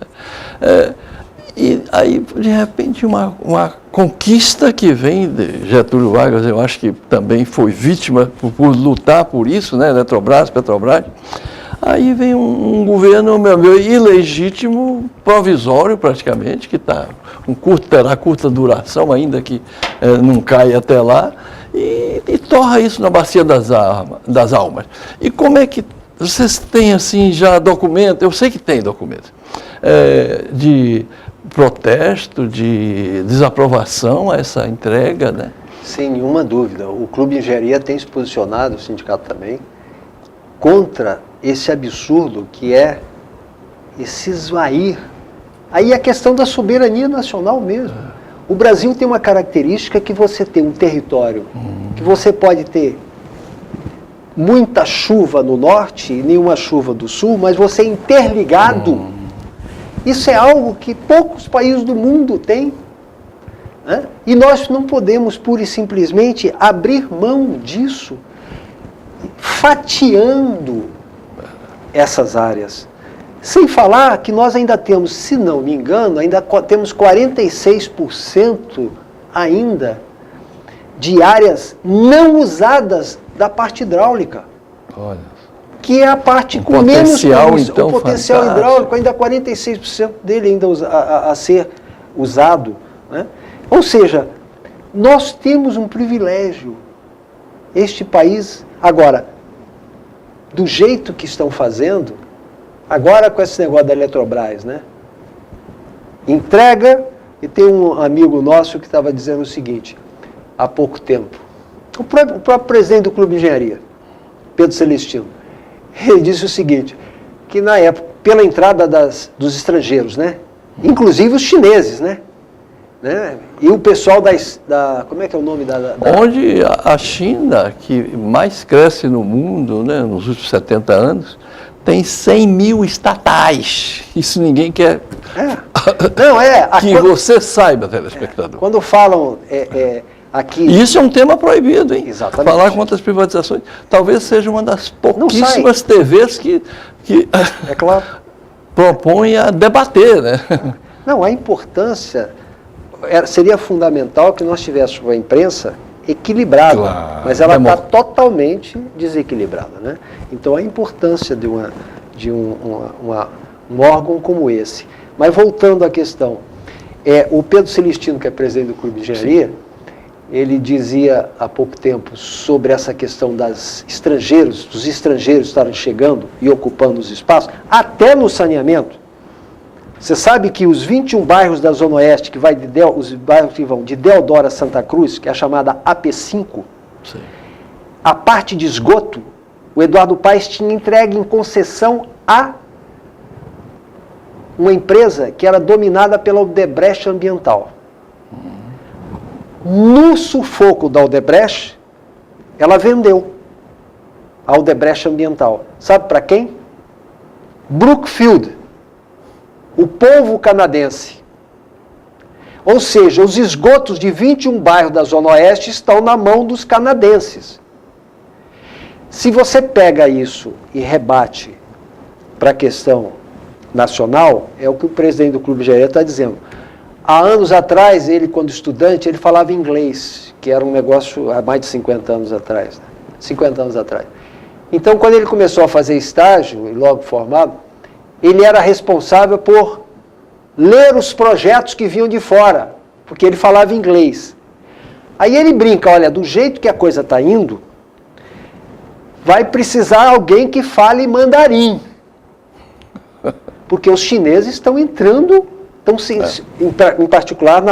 e aí, de repente, uma conquista que vem de Getúlio Vargas, eu acho que também foi vítima por lutar por isso, né? Eletrobras, Petrobras. Aí vem um governo meu, ilegítimo, provisório praticamente, que terá curta duração, ainda que não caia até lá, e torra isso na bacia das almas. E como é que vocês têm assim já documento? Eu sei que tem documento de protesto, de desaprovação a essa entrega, né? Sem nenhuma dúvida. O Clube de Engenharia tem se posicionado, o sindicato também, contra esse absurdo que é esse esvair. Aí a questão da soberania nacional mesmo. O Brasil tem uma característica que você tem um território que você pode ter muita chuva no norte e nenhuma chuva do sul, mas você é interligado. Isso é algo que poucos países do mundo têm. Né? E nós não podemos pura e simplesmente abrir mão disso, fatiando essas áreas. Sem falar que nós ainda temos, se não me engano, ainda temos 46% ainda de áreas não usadas da parte hidráulica. Olha. Que é a parte com menos então, o potencial hidráulico, ainda 46% dele ainda a ser usado. Né? Ou seja, nós temos um privilégio. Este país, agora, do jeito que estão fazendo, agora com esse negócio da Eletrobras, né? Entrega, e tem um amigo nosso que estava dizendo o seguinte, há pouco tempo, o próprio presidente do Clube de Engenharia, Pedro Celestino, ele disse o seguinte, que na época, pela entrada dos estrangeiros, né? Inclusive os chineses, né? E o pessoal como é que é o nome Onde a China, que mais cresce no mundo, né, nos últimos 70 anos, tem 100 mil estatais. Isso ninguém quer que você saiba, telespectador. Quando falam aqui... Isso é um tema proibido, hein? Exatamente. Falar contra as privatizações. Talvez seja uma das pouquíssimas TVs que é claro, propõe a debater, né? Não, a importância... seria fundamental que nós tivéssemos uma imprensa equilibrada, claro, mas ela está totalmente desequilibrada. Né? Então, a importância de um órgão como esse. Mas, voltando à questão, o Pedro Celestino, que é presidente do Clube de Engenharia, ele dizia há pouco tempo sobre essa questão dos estrangeiros estarem chegando e ocupando os espaços, até no saneamento. Você sabe que os 21 bairros da Zona Oeste, os bairros que vão de Deodoro a Santa Cruz, que é a chamada AP5, sim, a parte de esgoto, o Eduardo Paes tinha entregue em concessão a uma empresa que era dominada pela Odebrecht Ambiental. No sufoco da Odebrecht, ela vendeu a Odebrecht Ambiental. Sabe para quem? Brookfield. O povo canadense. Ou seja, os esgotos de 21 bairros da Zona Oeste estão na mão dos canadenses. Se você pega isso e rebate para a questão nacional, é o que o presidente do Clube de Engenharia está dizendo. Há anos atrás, ele, quando estudante, ele falava inglês, que era um negócio há mais de 50 anos atrás. Né? 50 anos atrás. Então, quando ele começou a fazer estágio, e logo formado, ele era responsável por ler os projetos que vinham de fora, porque ele falava inglês. Aí ele brinca, olha, do jeito que a coisa está indo, vai precisar alguém que fale mandarim. Porque os chineses estão entrando, em particular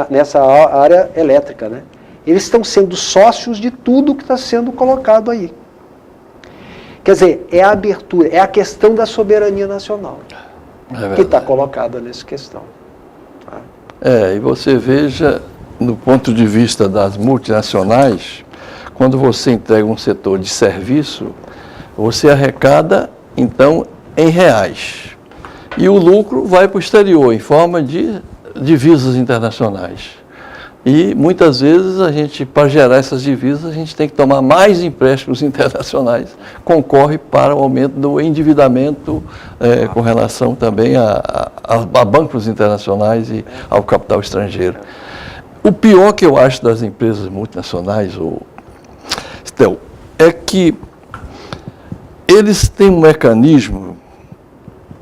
nessa área elétrica, né? Eles estão sendo sócios de tudo que está sendo colocado aí. Quer dizer, é a abertura, é a questão da soberania nacional que está colocada nessa questão. E você veja, no ponto de vista das multinacionais, quando você entrega um setor de serviço, você arrecada, então, em reais. E o lucro vai para o exterior, em forma de divisas internacionais. E muitas vezes a gente, para gerar essas divisas, a gente tem que tomar mais empréstimos internacionais, concorre para o aumento do endividamento com relação também a bancos internacionais e ao capital estrangeiro. O pior que eu acho das empresas multinacionais, Estel, é que eles têm um mecanismo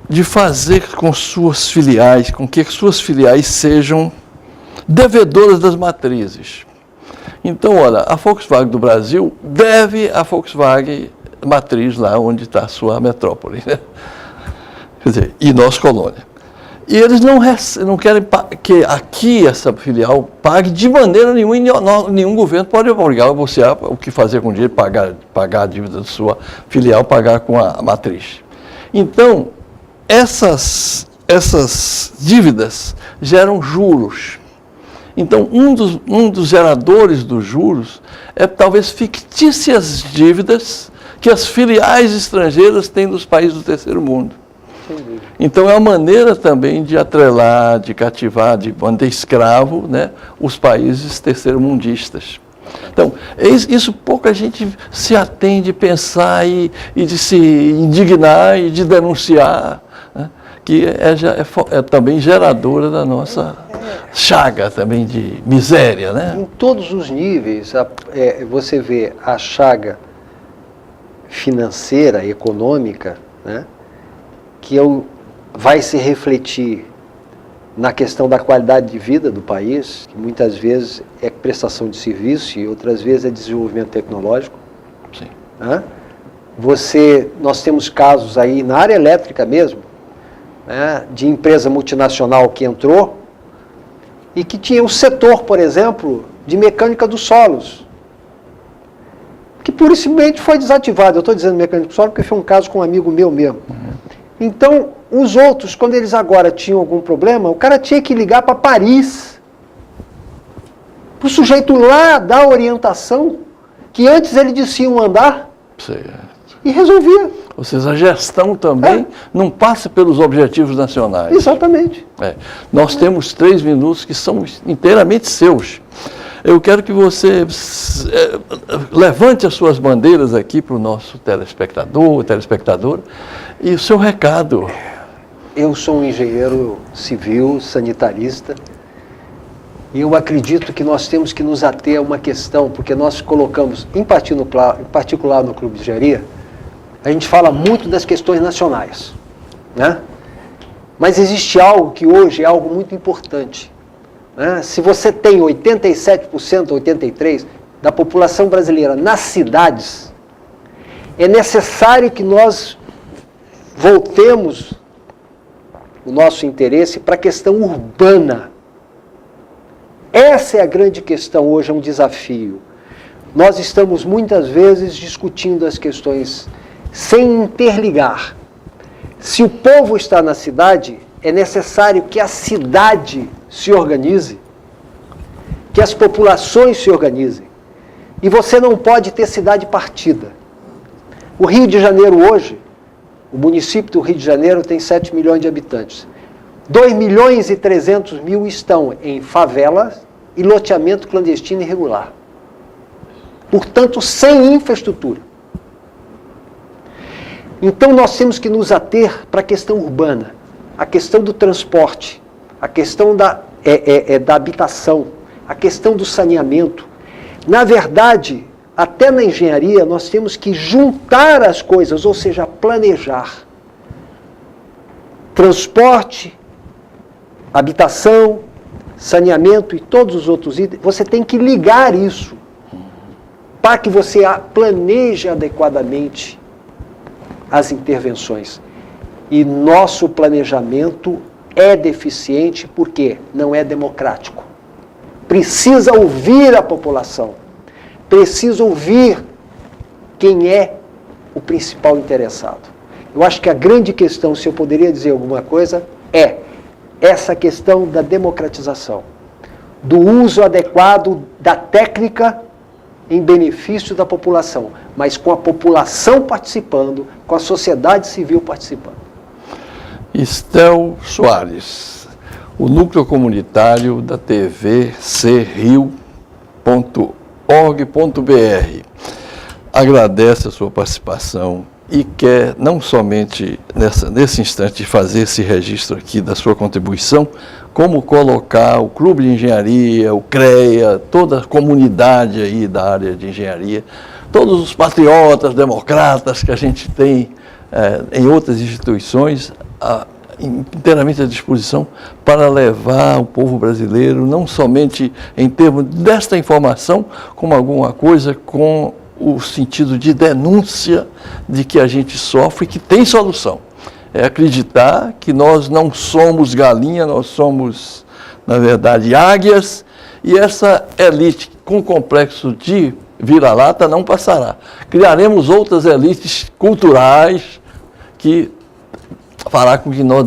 de fazer com suas filiais, com que suas filiais sejam devedoras das matrizes. Então, olha, a Volkswagen do Brasil deve à Volkswagen matriz lá onde está a sua metrópole, né? Quer dizer, e nossa colônia. E eles não querem que aqui essa filial pague de maneira nenhuma, e nenhum governo pode obrigar você a o que fazer com o dinheiro, pagar a dívida da sua filial, pagar com a matriz. Então, essas dívidas geram juros. Então, um dos geradores dos juros é talvez fictícias dívidas que as filiais estrangeiras têm nos países do terceiro mundo. Então, é uma maneira também de atrelar, de cativar, de manter escravo, né, os países terceiro-mundistas. Então, isso pouca gente se atende a pensar e de se indignar e de denunciar, né, que é também geradora da nossa chaga também de miséria, né? Em todos os níveis, você vê a chaga financeira, econômica, né, que vai se refletir na questão da qualidade de vida do país, que muitas vezes é prestação de serviço e outras vezes é desenvolvimento tecnológico. Sim. Né? Nós temos casos aí na área elétrica mesmo, né, de empresa multinacional que entrou e que tinha um setor, por exemplo, de mecânica dos solos, que pura e simplesmente foi desativado. Eu estou dizendo mecânica dos solos porque foi um caso com um amigo meu mesmo. Então, os outros, quando eles agora tinham algum problema, o cara tinha que ligar para Paris, para o sujeito lá dar orientação, que antes ele dizia um andar, e resolvia. Ou seja, a gestão também não passa pelos objetivos nacionais. Exatamente. Nós temos 3 minutos que são inteiramente seus. Eu quero que você levante as suas bandeiras aqui para o nosso telespectador, telespectadora, e o seu recado. Eu sou um engenheiro civil, sanitarista, e eu acredito que nós temos que nos ater a uma questão, porque nós colocamos, em particular no Clube de Engenharia, a gente fala muito das questões nacionais, né? Mas existe algo que hoje é algo muito importante. Se você tem 87%, 83% da população brasileira nas cidades, é necessário que nós voltemos o nosso interesse para a questão urbana. Essa é a grande questão hoje, é um desafio. Nós estamos muitas vezes discutindo as questões sem interligar. Se o povo está na cidade, é necessário que a cidade se organize, que as populações se organizem. E você não pode ter cidade partida. O Rio de Janeiro hoje, o município do Rio de Janeiro tem 7 milhões de habitantes. 2.300.000 estão em favelas e loteamento clandestino irregular. Portanto, sem infraestrutura. Então, nós temos que nos ater para a questão urbana, a questão do transporte, a questão da habitação, a questão do saneamento. Na verdade, até na engenharia, nós temos que juntar as coisas, ou seja, planejar. Transporte, habitação, saneamento e todos os outros itens, você tem que ligar isso para que você planeje adequadamente as intervenções. E nosso planejamento é deficiente porque não é democrático. Precisa ouvir a população, precisa ouvir quem é o principal interessado. Eu acho que a grande questão, se eu poderia dizer alguma coisa, é essa questão da democratização, do uso adequado da técnica em benefício da população, mas com a população participando, com a sociedade civil participando. Estel Soares, o núcleo comunitário da TV crio.org.br. Agradece a sua participação e quer não somente nesse instante fazer esse registro aqui da sua contribuição, como colocar o Clube de Engenharia, o CREA, toda a comunidade aí da área de engenharia, todos os patriotas, democratas que a gente tem em outras instituições, inteiramente à disposição para levar o povo brasileiro, não somente em termos desta informação, como alguma coisa com o sentido de denúncia de que a gente sofre e que tem solução. É acreditar que nós não somos galinha, nós somos, na verdade, águias, e essa elite com complexo de vira-lata não passará. Criaremos outras elites culturais que fará com que nós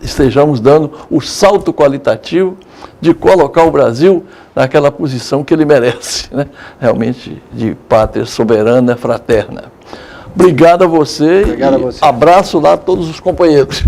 estejamos dando o salto qualitativo de colocar o Brasil naquela posição que ele merece, né? Realmente de pátria soberana, fraterna. Obrigado a você. Obrigado a você. Abraço lá a todos os companheiros.